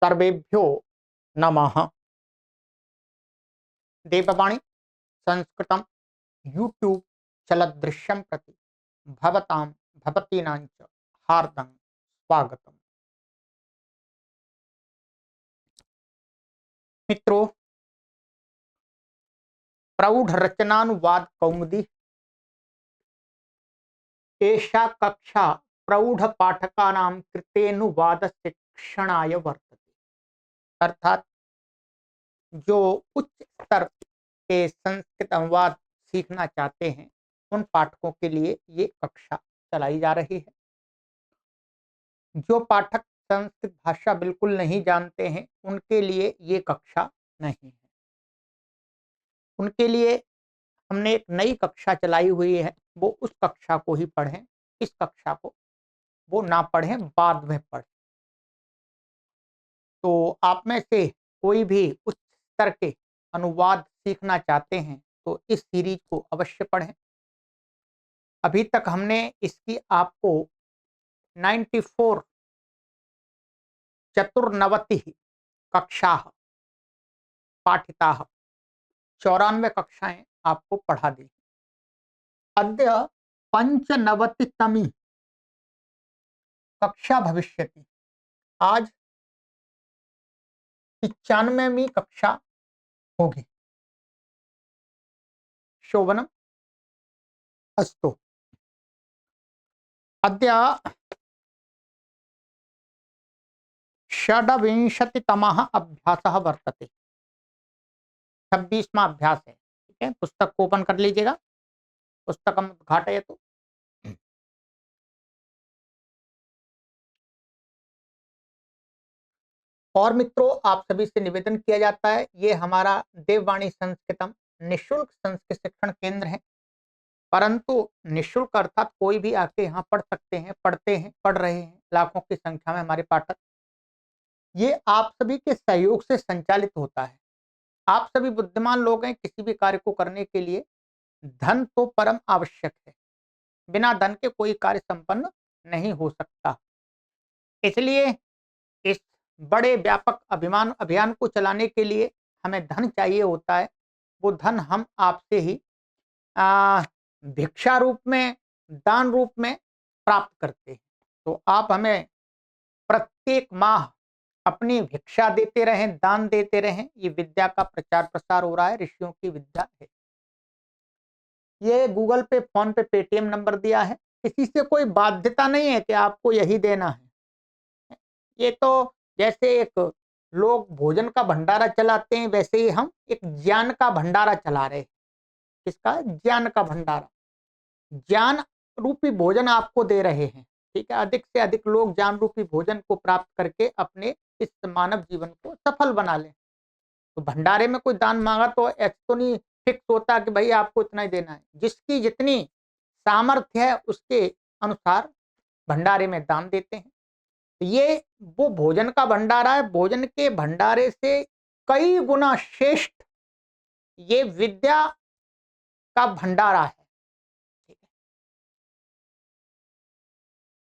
सर्वेभ्यो नमः। देववाणी संस्कृतं यूट्यूब चलदृश्यं प्रति भवतां भवतीनां च हार्दं स्वागतम्। मित्रों, प्रौढ़ रचनानुवाद कौमुदी एषा कक्षा प्रौढ़ पाठकानां कृतेनुवाद शिक्षणाय वर्तते। अर्थात जो उच्च स्तर के संस्कृत अनुवाद सीखना चाहते हैं उन पाठकों के लिए ये कक्षा चलाई जा रही है। जो पाठक संस्कृत भाषा बिल्कुल नहीं जानते हैं उनके लिए ये कक्षा नहीं है। उनके लिए हमने एक नई कक्षा चलाई हुई है, वो उस कक्षा को ही पढ़ें, इस कक्षा को वो ना पढ़ें, बाद में पढ़ें। तो आप में से कोई भी उच्च स्तर के अनुवाद सीखना चाहते हैं तो इस सीरीज को अवश्य पढ़ें। अभी तक हमने इसकी आपको 94 चतुर्नवतिः कक्षाः पाठिताः 94 कक्षाएं आपको पढ़ा दी। अद्य पंचनवतितमी कक्षा भविष्यति। आज 95वीं कक्षा होगी। शोभनम अस्तु। अद्य षड्विंशतितमः अभ्यासः वर्तते। 26वां अभ्यास है। ठीक है, पुस्तक को ओपन कर लीजिएगा। पुस्तकम उद्घाटयतु। और मित्रों, आप सभी से निवेदन किया जाता है, ये हमारा देववाणी संस्कृतम निःशुल्क संस्कृत शिक्षण केंद्र है। परंतु निःशुल्क अर्थात कोई भी आके यहाँ पढ़ सकते हैं, पढ़ते हैं, पढ़ रहे हैं। लाखों की संख्या में हमारे पाठक। ये आप सभी के सहयोग से संचालित होता है। आप सभी बुद्धिमान लोग हैं। किसी भी कार्य को करने के लिए धन तो परम आवश्यक है। बिना धन के कोई कार्य संपन्न नहीं हो सकता। इसलिए इस बड़े व्यापक अभियान को चलाने के लिए हमें धन चाहिए होता है। वो धन हम आपसे ही भिक्षा रूप में, दान रूप में प्राप्त करते हैं। तो आप हमें प्रत्येक माह अपनी भिक्षा देते रहें, दान देते रहें। ये विद्या का प्रचार प्रसार हो रहा है, ऋषियों की विद्या है। ये गूगल पे, फोन पे, पेटीएम नंबर दिया है। किसी से कोई बाध्यता नहीं है कि आपको यही देना है। ये तो जैसे एक लोग भोजन का भंडारा चलाते हैं, वैसे ही हम एक ज्ञान का भंडारा चला रहे हैं। किसका? ज्ञान का भंडारा। ज्ञान रूपी भोजन आपको दे रहे हैं। ठीक है, अधिक से अधिक लोग ज्ञान रूपी भोजन को प्राप्त करके अपने इस मानव जीवन को सफल बना लें। तो भंडारे में कोई दान मांगा तो ऐसा तो नहीं फिक्स होता कि भाई आपको इतना ही देना है। जिसकी जितनी सामर्थ्य है उसके अनुसार भंडारे में दान देते हैं। ये वो भोजन का भंडारा है। भोजन के भंडारे से कई गुना श्रेष्ठ ये विद्या का भंडारा है। ठीक है?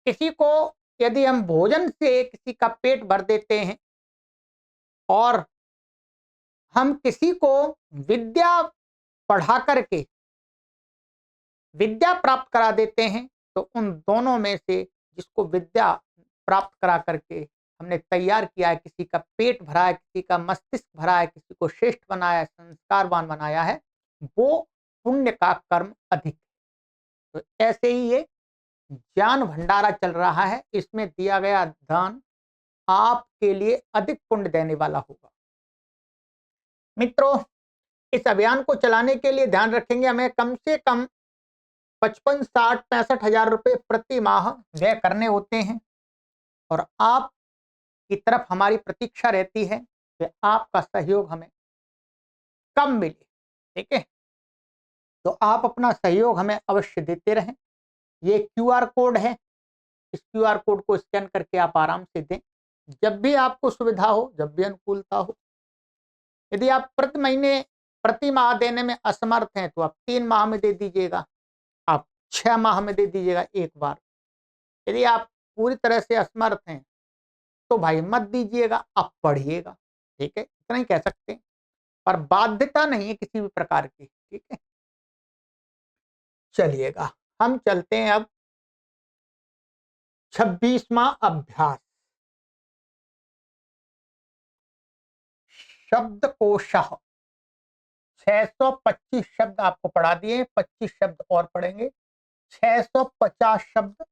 किसी को यदि हम भोजन से किसी का पेट भर देते हैं और हम किसी को विद्या पढ़ा करके विद्या प्राप्त करा देते हैं, तो उन दोनों में से जिसको विद्या प्राप्त करा करके हमने तैयार किया है, किसी का पेट भरा है, किसी का मस्तिष्क भरा है, किसी को श्रेष्ठ बनाया है, संस्कारवान बनाया है, वो पुण्य का कर्म अधिक है। तो ऐसे ही ये ज्ञान भंडारा चल रहा है। इसमें दिया गया दान आपके लिए अधिक पुण्य देने वाला होगा। मित्रों, इस अभियान को चलाने के लिए ध्यान रखेंगे हमें कम से कम 55, 60, 65 हजार रुपए प्रति माह व्यय करने होते हैं। और आप की तरफ हमारी प्रतीक्षा रहती है कि आपका सहयोग हमें कम मिले। ठीक है, तो आप अपना सहयोग हमें अवश्य देते रहें। ये क्यूआर कोड है, इस क्यूआर कोड को स्कैन करके आप आराम से दें, जब भी आपको सुविधा हो, जब भी अनुकूलता हो। यदि आप प्रति माह देने में असमर्थ हैं तो आप 3 माह में दे दीजिएगा, आप 6 माह में दे दीजिएगा एक बार। यदि आप पूरी तरह से असमर्थ हैं तो भाई मत दीजिएगा, आप पढ़िएगा। ठीक है, इतना ही कह सकते हैं, पर बाध्यता नहीं है किसी भी प्रकार की। ठीक है, चलिएगा हम चलते हैं अब 26वां अभ्यास, शब्दकोशः। 625 शब्द आपको पढ़ा दिए, 25 शब्द और पढ़ेंगे, 650 शब्द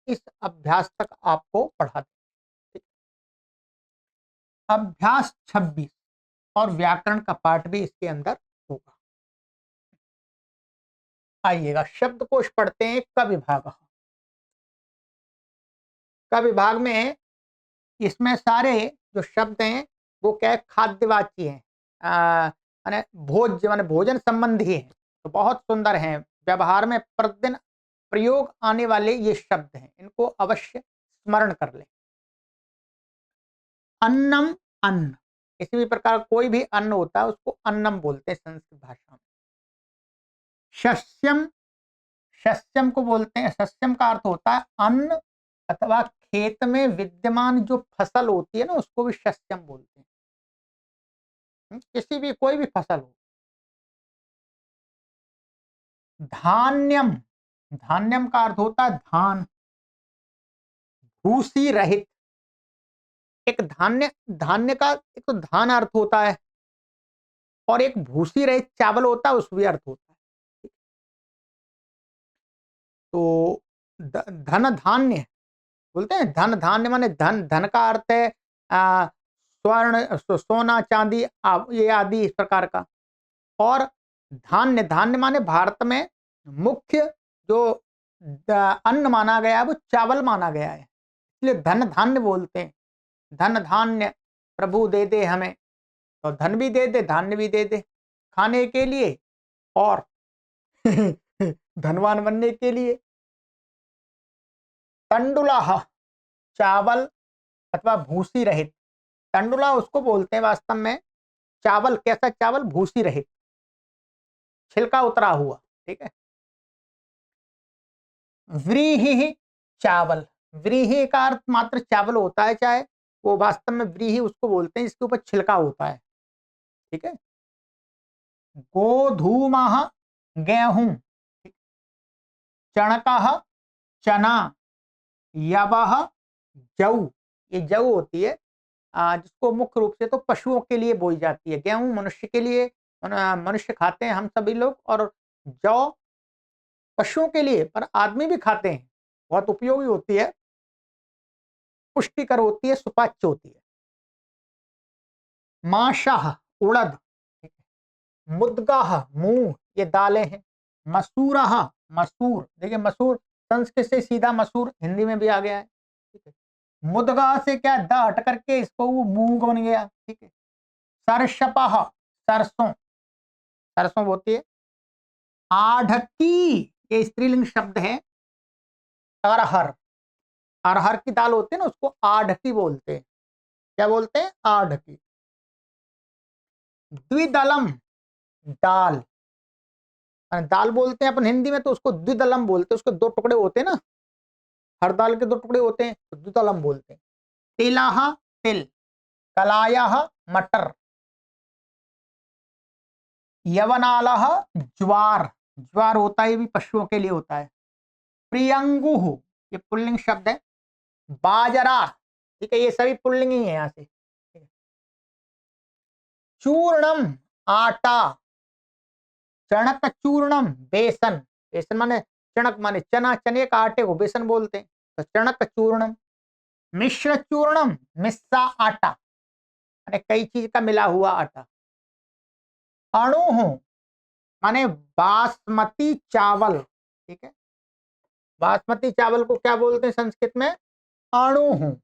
इस अभ्यास तक आपको पढ़ा दें। अभ्यास 26 और व्याकरण का पाठ भी इसके अंदर होगा। आइएगा शब्दकोश पढ़ते हैं। क विभाग, क विभाग में इसमें सारे जो शब्द हैं वो क्या है, खाद्यवाची हैं, माने भोज्य माने भोजन संबंधी हैं, तो बहुत सुंदर हैं, व्यवहार में प्रतिदिन प्रयोग आने वाले ये शब्द हैं, इनको अवश्य स्मरण कर लें। अन्नम, अन्न, किसी भी प्रकार कोई भी अन्न होता है उसको अन्नम बोलते हैं संस्कृत भाषा में। शस्यम, शस्यम को बोलते हैं, शस्यम का अर्थ होता है अन्न अथवा खेत में विद्यमान जो फसल होती है ना उसको भी शस्यम बोलते हैं। किसी भी कोई भी फसल हो। धान्यम, धान्यम का अर्थ होता है धान, भूसी रहित। एक धान्य, धान्य का एक तो धान अर्थ होता है और एक भूसी रहित चावल होता है उसमें अर्थ होता है। तो धन धान्य बोलते हैं, धन धान्य माने धन, धन का अर्थ है स्वर्ण, सोना चांदी ये आदि इस प्रकार का। और धान्य, धान्य माने भारत में मुख्य जो अन्न माना गया है वो चावल माना गया है, इसलिए धन धान्य बोलते हैं। धन धान्य प्रभु दे दे हमें, तो धन भी दे दे धान्य भी दे दे खाने के लिए और धनवान बनने के लिए। तंडुला, चावल अथवा भूसी रहित, तंडुला उसको बोलते हैं वास्तव में चावल, कैसा चावल, भूसी रहित, छिलका उतरा हुआ। ठीक है। व्रीहि, चावल, व्रीहि का अर्थ मात्र चावल होता है, चाहे वो वास्तव में व्रीहि उसको बोलते हैं जिसके ऊपर छिलका होता है। ठीक है। गोधूमः, गेहूं, चणकः, चना, यवः, जौ, ये जौ होती है जिसको मुख्य रूप से तो पशुओं के लिए बोई जाती है। गेहूं मनुष्य के लिए, मनुष्य खाते हैं हम सभी लोग, और जौ पशुओं के लिए, पर आदमी भी खाते हैं, बहुत उपयोगी होती है, पुष्टिकर होती है, सुपाच्य होती है। माशाह, उड़द, मुद्गाह, मूंग, ये दालें हैं। मसूरह, मसूर, देखिए मसूर संस्कृत से सीधा मसूर हिंदी में भी आ गया है। ठीक है। मुद्गा से क्या द हट करके इसको वो मूंग बन गया। ठीक है। सरसपह, सरसों, सरसों होती है। आढ़की, ये स्त्रीलिंग शब्द है। अरहर, अरहर की दाल होती है ना उसको आढ़की बोलते हैं। क्या बोलते हैं, आढ़की। द्विदलम, दाल, दाल बोलते हैं अपन हिंदी में, तो उसको द्विदलम बोलते हैं, उसके दो टुकड़े होते हैं ना, हर दाल के दो टुकड़े होते हैं तो द्विदलम बोलते हैं। तिलहा, तिल, कलायः, मटर, यवनालः, ज्वार, ज्वार होता है, ये भी पशुओं के लिए होता है। प्रियंगुः, ये पुल्लिंग शब्द है। बाजरा, ठीक है, ये सभी पुल्लिंग ही है यहाँ से। चूर्णम, आटा, चणक चूर्णम, बेसन, बेसन माने चणक माने चना, चने का आटे को बेसन बोलते हैं, तो चणक चूर्णम। मिश्र चूर्णम, मिस्सा आटा, माने कई चीज का मिला हुआ आटा। अणुहु माने बासमती चावल। ठीक है। बासमती चावल को क्या बोलते हैं संस्कृत में, अणुहु।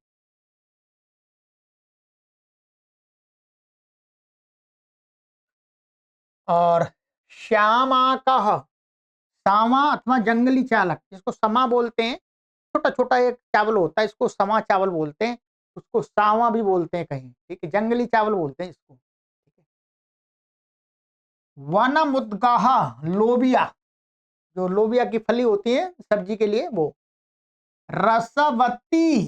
और श्यामाकः, सामा अथवा जंगली चालक, जिसको समा बोलते हैं, छोटा छोटा एक चावल होता है, इसको समा चावल बोलते हैं, उसको सावा भी बोलते हैं कहीं। ठीक है, जंगली चावल बोलते हैं इसको। वन मुद्गाह, लोबिया, जो लोबिया की फली होती है सब्जी के लिए वो। रसवती,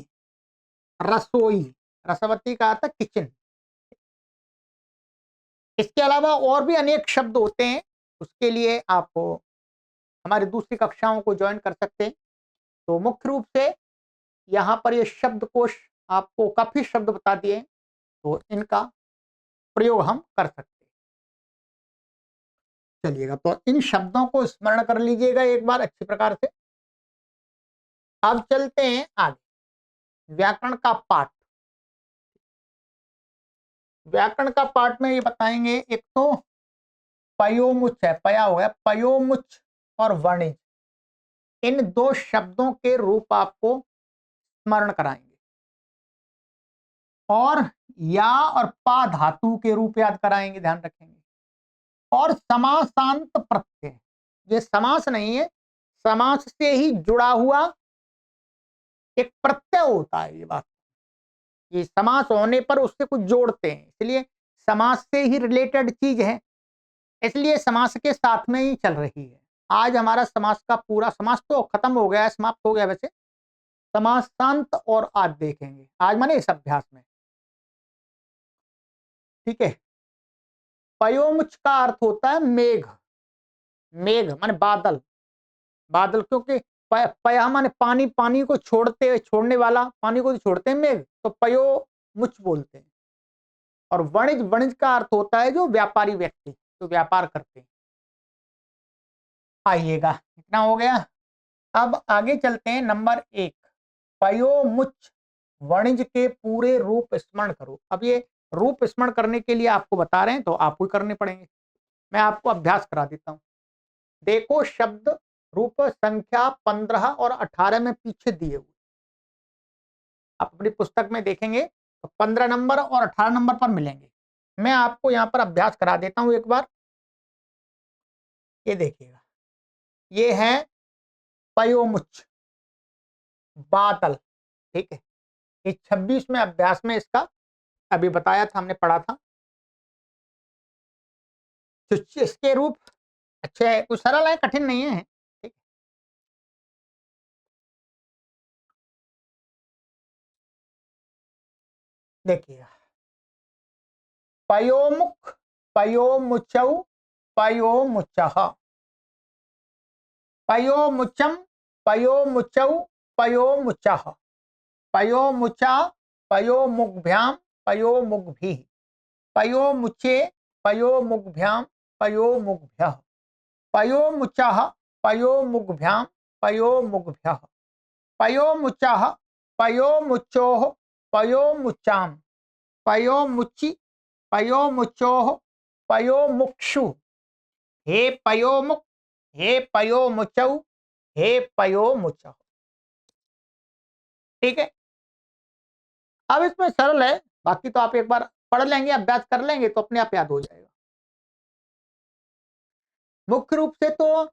रसोई, रसवती का अर्थ किचन। इसके अलावा और भी अनेक शब्द होते हैं, उसके लिए आप हमारी दूसरी कक्षाओं को ज्वाइन कर सकते हैं। तो मुख्य रूप से यहाँ पर ये शब्दकोश आपको काफी शब्द बता दिए, तो इनका प्रयोग हम कर सकते हैं। चलिएगा, तो इन शब्दों को स्मरण कर लीजिएगा एक बार अच्छी प्रकार से। अब चलते हैं आगे, व्याकरण का पाठ। व्याकरण का पाठ में ये बताएंगे, एक तो पयोमुच है, पया हो गया, पयोमुच और वणिज, इन दो शब्दों के रूप आपको स्मरण कराएंगे। और या और पा धातु के रूप याद कराएंगे, ध्यान रखेंगे। और समासांत प्रत्यय, ये समास नहीं है, समास से ही जुड़ा हुआ एक प्रत्यय होता है ये बात। ये समास होने पर उससे कुछ जोड़ते हैं, इसलिए समास से ही रिलेटेड चीज है, इसलिए समास के साथ में ही चल रही है। आज हमारा समास का पूरा, समास तो खत्म हो गया है, समाप्त हो गया वैसे, समासांत और आज देखेंगे, आज माने इस अभ्यास में। ठीक है। पयोमुच का अर्थ होता है मेघ। मेघ माने बादल। बादल, क्योंकि पया माने पानी, पानी को छोड़ने वाला, पानी को तो छोड़ते हैं मेघ, तो पयो मुच बोलते हैं। और वणिज, वणिज का अर्थ होता है जो व्यापारी व्यक्ति, जो व्यापार करते हैं। आइएगा, इतना हो गया। अब आगे चलते हैं, नंबर 1, पयोमुच वणिज के पूरे रूप स्मरण करो। अब ये रूप स्मरण करने के लिए आपको बता रहे हैं, तो आपको ही करने पड़ेंगे। मैं आपको अभ्यास करा देता हूं। देखो, शब्द रूप संख्या 15 और 18 में पीछे दिए हुए, आप अपनी पुस्तक में देखेंगे तो 15 नंबर और 18 नंबर पर मिलेंगे। मैं आपको यहां पर अभ्यास करा देता हूं एक बार। ये देखिएगा, ये है पयोमुच, बादल। ठीक है। ये 26वें अभ्यास में इसका अभी बताया था, हमने पढ़ा था। तो इसके रूप अच्छे है, कुछ सरल है, कठिन नहीं है। ठीक। देखिएगा, पयोमुख, पयोमुचौ, पयोमुचः, पयोमुचम, पयोमुचौ, पयोमुचः, पयोमुचा, पयोमुग्भ्याम, पयोमुग्भिः, पयोमुचे, पयोमुग्भ्याम, पयोमुग्भ्यः, पयोमुचः, पयोमुग्भ्याम, पयोमुग्भ्यः, पयोमुचः, पयोमुचोः, पयोमुचाम, पयोमुचि, पयोमुचोः, पयोमुक्षु, हे पयोमुख, हे पयोमुचौ, हे पयोमुचः। ठीक है। अब इसमें सरल है, बाकी तो आप एक बार पढ़ लेंगे, अभ्यास कर लेंगे तो अपने आप याद हो जाएगा। मुख्य रूप से तो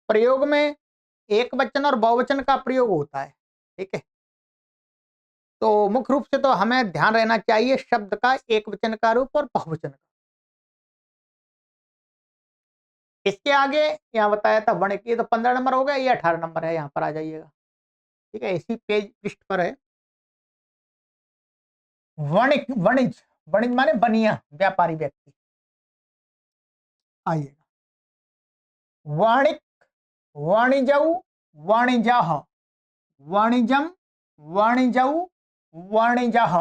प्रयोग में एक वचन और बहुवचन का प्रयोग होता है। ठीक है। तो मुख्य रूप से तो हमें ध्यान रहना चाहिए शब्द का एक वचन का रूप और बहुवचन का। इसके आगे यहाँ बताया था वर्ण की, तो 15 नंबर हो गया, ये 18 नंबर है, यहाँ पर आ जाइएगा। ठीक है, इसी पेज पृष्ठ पर है। वणिक, वणिज, वणिज माने बनिया, व्यापारी व्यक्ति। आइएगा, वाणिक, वाणिजौ, वाणिजः, वाणिजम, वाणिजौ, वाणिजः,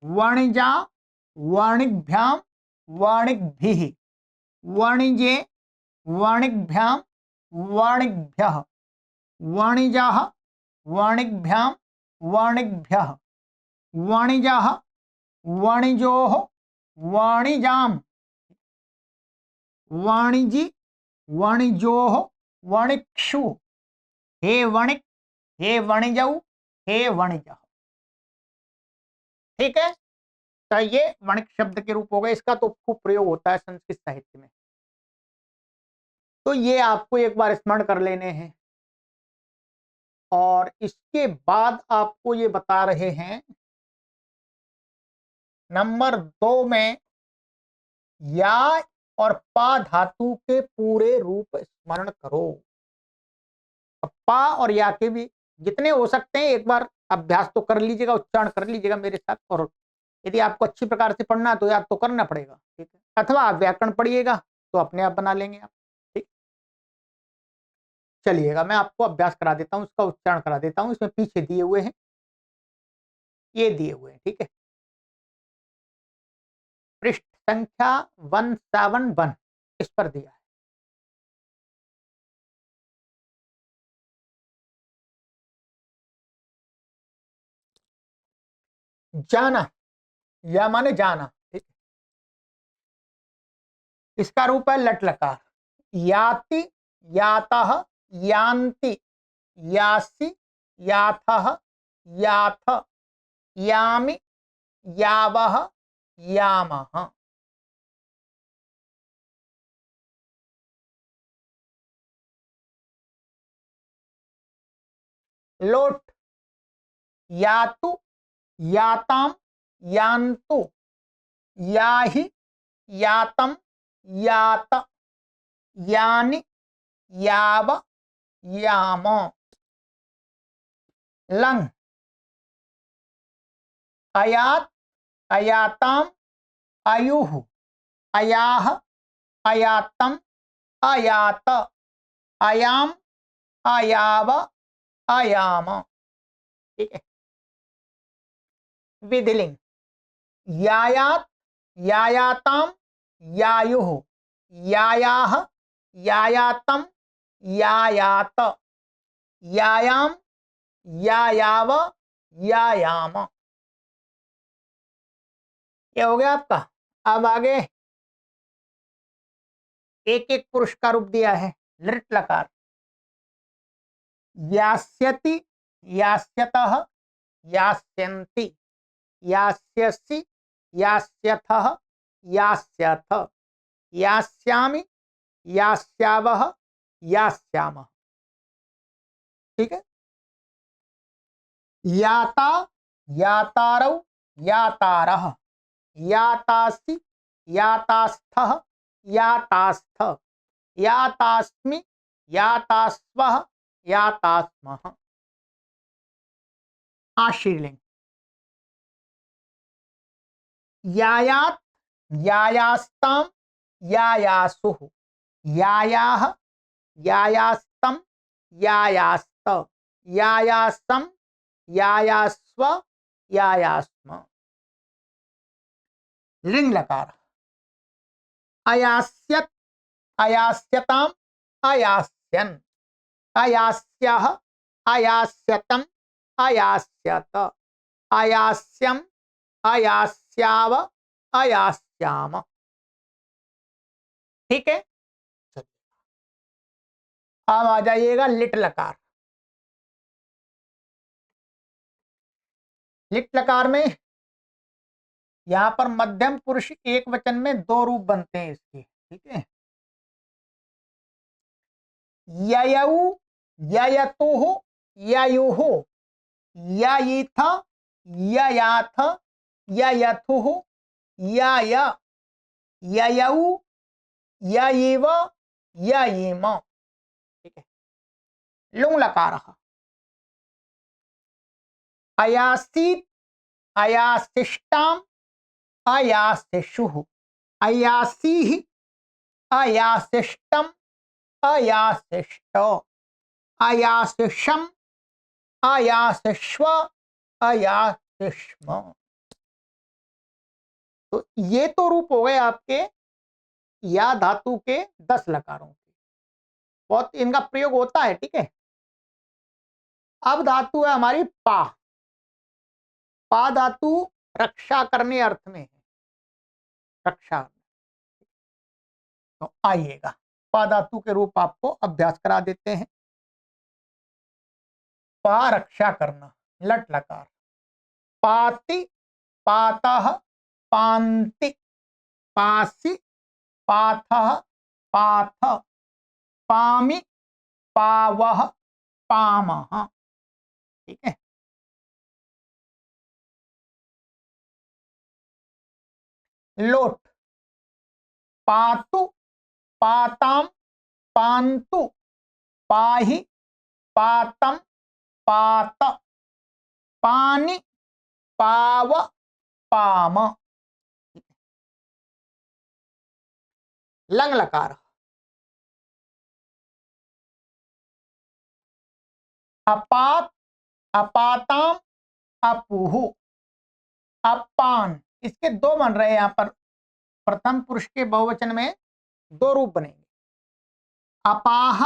वाणिजा, वाणिभ्याम, वाणिभ्भिः, वाणिजे, वाणिभ्याम, वाणिभ्यः, वाणिजाः, वाणिभ्याम, वाणिभ्यः, वाणिजाः, वाणिजोः, वाणिजाम, वाणिजि, वाणिजोः, वाणिक्षु, हे वणिक, हे वणिजौ, हे वणिजः। ठीक है। तो ये वणिक शब्द के रूप हो गए, इसका तो खूब प्रयोग होता है संस्कृत साहित्य में। तो ये आपको एक बार स्मरण कर लेने हैं। और इसके बाद आपको ये बता रहे हैं, नंबर 2 में या और पा धातु के पूरे रूप स्मरण करो। पा और या के भी जितने हो सकते हैं एक बार अभ्यास तो कर लीजिएगा, उच्चारण कर लीजिएगा मेरे साथ, और यदि आपको अच्छी प्रकार से पढ़ना है तो याद तो करना पड़ेगा, ठीक है, अथवा आप व्याकरण पढ़िएगा तो अपने आप बना लेंगे आप, ठीक। चलिएगा मैं आपको अभ्यास करा देता हूँ, उसका उच्चारण करा देता हूँ, इसमें पीछे दिए हुए हैं, ये दिए हुए हैं, ठीक है। पृष्ठ संख्या 171 इस पर दिया है। जाना, या माने जाना, ठीक। इसका रूप है लट लकार। याति, यातः, यान्ति, यासि, याथः, याथ, यामि, यावः, यामः। लोट, यातु, याताम, यान्तु, याहि, यातम, यात, यानि, याव, याम। लंग, अयात, अयाताम, अयुः, अयाह, अयातम, अयात, अयाम, अयाव, अयाम, ठीक है। विधिलिंग, यायात, यायाताम, यायुः, यायाह, यायातम, यायात, यायाम, यायाव, यायाम। ये हो गया आपका। अब आगे एक एक पुरुष का रूप दिया है। लृट लकार, यास्यति, यास्यतः, यास्यन्ति, यास्यसि, यास्यथः, यास्यथ, यास्यामि, यास्यावः, यास्यामः, ठीक है। याता, यातारौ, यातारः, यातासि, यातास्थः, यातास्थ, यातास्मि, यातास्वः, यातास्मः। आशीर्लिंग, यायात, यायास्ताम, यायासुः, यायाः, यायास्तम, यायास्त, यायासम, यायास्व, यायास्म। लिंग लकार, अयास्यत, अयास्यताम, अयास्यन, अयास्यः, अयास्यतम, अयास्यत, अयास्यम, अयास्याव, अयास्याम, ठीक है। अब आ जाइएगा लिट लकार। लिट लकार में यहां पर मध्यम पुरुष एक वचन में दो रूप बनते हैं इसके, ठीक है। ययौ, ययतुः, ययुः, ययिथ, ययाथ, ययथुः, यय, ययौ, ययिव, ययिम, ठीक है। लुंग लकारः, अयासीत, अयासिष्टाम, अयासिषुः, अयासीः, अयासिष्टम, अयासिष्ट, अयासिषम, अयासिष्व, अयासिष्म। तो ये तो रूप हो गए आपके या धातु के 10 लकारों के, बहुत इनका प्रयोग होता है, ठीक है। अब धातु है हमारी पा। पा धातु रक्षा करने अर्थ में है, रक्षा। तो आइएगा पा धातु के रूप आपको अभ्यास करा देते हैं। पा रक्षा करना, लट लकार। पाति, पातः, पान्ति, पासि, पाथः, पाथ, पामि, पावः, पामः, ठीक है। लोट, पातु, पाताम, पान्तु, पाहि, पातम, पात, पानि, पाव, अपाम। लंग लकार अपात, अपाताम, अपुहु, अपान। इसके दो बन रहे हैं यहां पर। प्रथम पुरुष के बहुवचन में दो रूप बनेंगे, अपाह,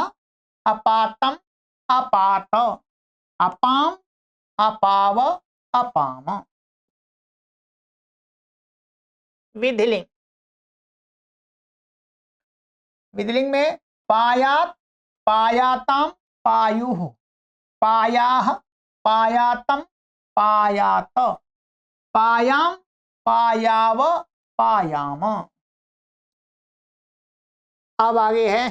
अपातम, अपात, अपाम, अपाव, अपाम। विधिलिंग, विधिलिंग में पायात, पायाताम, पायुः, पायाः, पायातम, पायात, पायाम, पायाव, पायाम। अब आगे है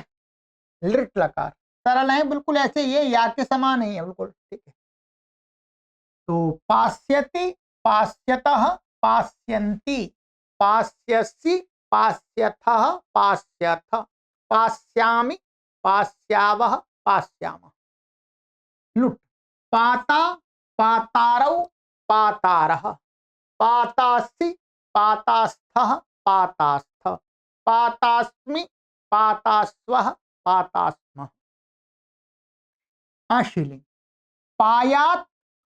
लिट लकार। सरल है बिल्कुल, ऐसे ये या के समान ही है बिल्कुल, ठीक है। तो पास्यति, पास्यतः, पास्यन्ति, पास्यसि, पास्यथः, पास्यथ, पास्यामि, पास्यावः, पास्यामः। लुट पाता, पातारौ, पातारः, पातासि, पातास्थः, पातास्थ, पातास्मि, पातास्वः, पातास्मः। अश्लीलिंग पायात,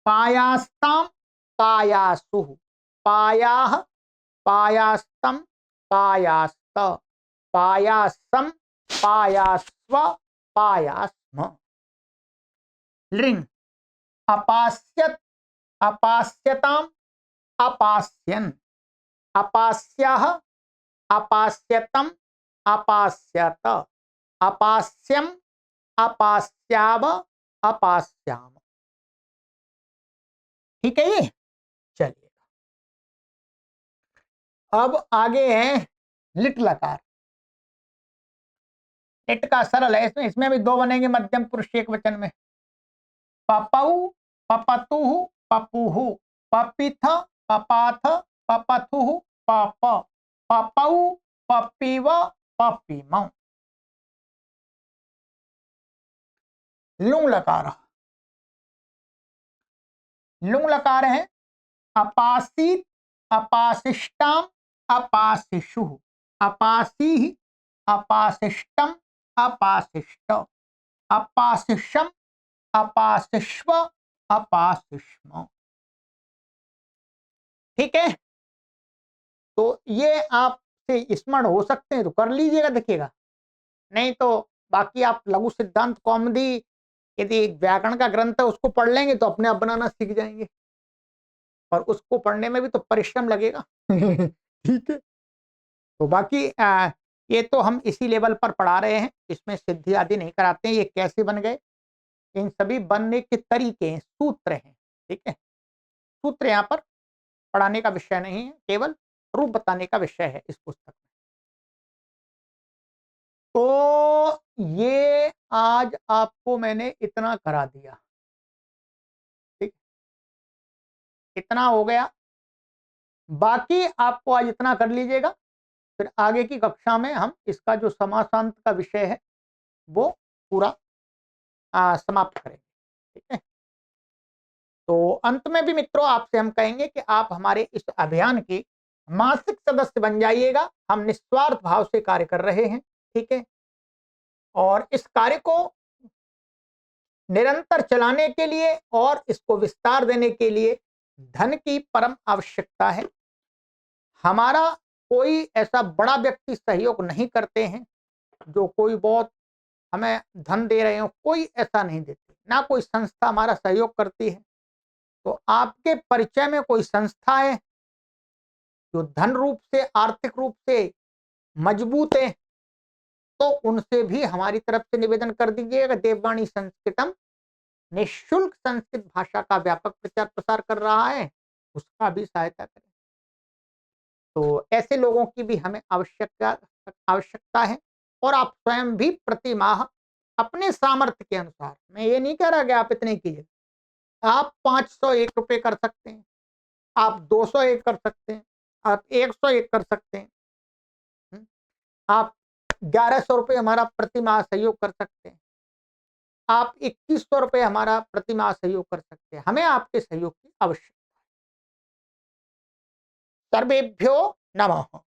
पायास्ताम, पायासुः, पायाः, पायास्तम, पायास्त, पायासम, पायास्व, पायास्म। लिंग अपास्यत, अपास्यताम, अपास्यन, अपास्यः, अपास्यतम, अपास्यत, अपास्यम, अपास्याव, अपास्याम। ठीक है ये। चलिए अब आगे है लिट लकार। लिट का सरल है, इसमें इसमें भी दो बनेंगे मध्यम पुरुष एक वचन में, पपऊ, पपतुः, पपुः, पपिथ, पपाथ, पपथुः, पप, पपऊ, पपिव, पपिम। लुंग लकार, लुंग लकार है अपासीत, अपासिष्टाम, अपासिषुः, अपासीः, अपासिष्टम, अपासिष्ट, अपासिषम, अपासिष्व, अपासिष्म। ठीक है, तो ये आपसे स्मरण हो सकते हैं तो कर लीजिएगा, देखिएगा। नहीं तो बाकी आप लघु सिद्धांत कौमुदी यदि व्याकरण का ग्रंथ है उसको पढ़ लेंगे तो अपने आप बनाना सीख जाएंगे, और उसको पढ़ने में भी तो परिश्रम लगेगा। ठीक है, तो बाकी ये तो हम इसी लेवल पर पढ़ा रहे हैं, इसमें सिद्धि आदि नहीं कराते हैं। ये कैसे बन गए, इन सभी बनने के तरीके हैं, सूत्र हैं। ठीक है, सूत्र यहाँ पर पढ़ाने का विषय नहीं है, केवल रूप बताने का विषय है इस पुस्तक में। तो ये आज आपको मैंने इतना करा दिया, ठीक, इतना हो गया। बाकी आपको आज इतना कर लीजिएगा, फिर आगे की कक्षा में हम इसका जो समासांत का विषय है वो पूरा समाप्त करेंगे। ठीक है, तो अंत में भी मित्रों आपसे हम कहेंगे कि आप हमारे इस अभियान के मासिक सदस्य बन जाइएगा। हम निस्वार्थ भाव से कार्य कर रहे हैं, ठीक है, और इस कार्य को निरंतर चलाने के लिए और इसको विस्तार देने के लिए धन की परम आवश्यकता है। हमारा कोई ऐसा बड़ा व्यक्ति सहयोग नहीं करते हैं जो कोई बहुत हमें धन दे रहे हो, कोई ऐसा नहीं देते, ना कोई संस्था हमारा सहयोग करती है। तो आपके परिचय में कोई संस्था है जो धन रूप से, आर्थिक रूप से मजबूत है, तो उनसे भी हमारी तरफ से निवेदन कर दीजिएगा। देववाणी संस्कृतम निःशुल्क संस्कृत भाषा का व्यापक प्रचार प्रसार कर रहा है, उसका भी सहायता करें। तो ऐसे लोगों की भी हमें आवश्यकता है। और आप स्वयं भी प्रति माह अपने सामर्थ्य के अनुसार, मैं ये नहीं कह रहा कि आप इतने कीजिए, आप 501 रुपए कर सकते हैं, आप 201 कर सकते हैं, आप 101 कर सकते हैं, आप 1100 रुपए हमारा प्रति माह सहयोग कर सकते हैं, आप 2100 रुपए हमारा प्रति माह सहयोग कर सकते हैं। हमें आपके सहयोग की आवश्यकता सर्वेभ्यो नमः।